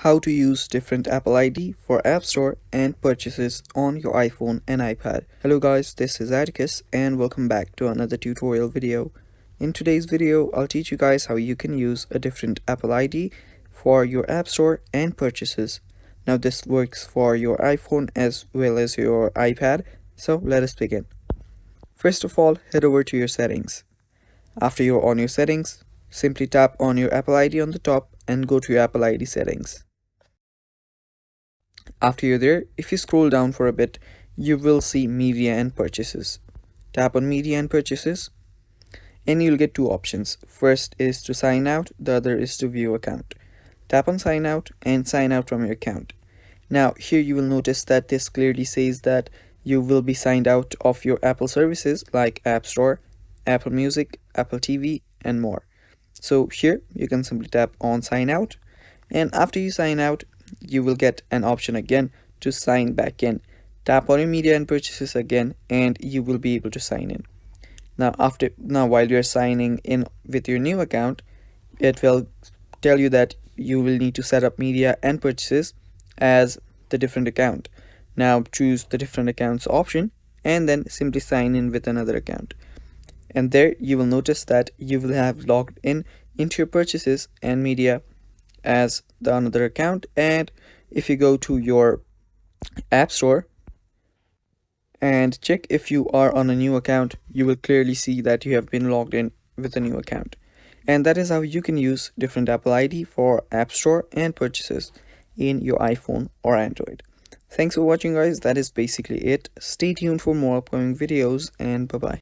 How to use different Apple ID for App Store and purchases on your iPhone and iPad. Hello guys, this is Atticus and welcome back to another tutorial video. In today's video, I'll teach you guys how you can use a different Apple ID for your App Store and purchases. Now this works for your iPhone as well as your iPad, so let us begin. First of all, head over to your settings. After you're on your settings, simply tap on your Apple ID on the top and go to your Apple ID settings. After you're there, if you scroll down for a bit, you will see media and purchases. Tap on media and purchases and you'll get two options. First is to sign out, the other is to view account. Tap on sign out and sign out from your account. Now here you will notice that this clearly says that you will be signed out of your Apple services like App Store, Apple Music, Apple TV and more. So here you can simply tap on sign out, and after you sign out you will get an option again to sign back in. Tap on your media and purchases again and you will be able to sign in. Now while you're signing in with your new account, it will tell you that you will need to set up media and purchases as the different account. Now choose the different accounts option and then simply sign in with another account. And there you will notice that you will have logged in into your purchases and media as the another account. And if you go to your App Store and check if you are on a new account, you will clearly see that you have been logged in with a new account. And that is how you can use different Apple ID for App Store and purchases in your iPhone or Android. Thanks for watching guys, that is basically it. Stay tuned for more upcoming videos and bye bye.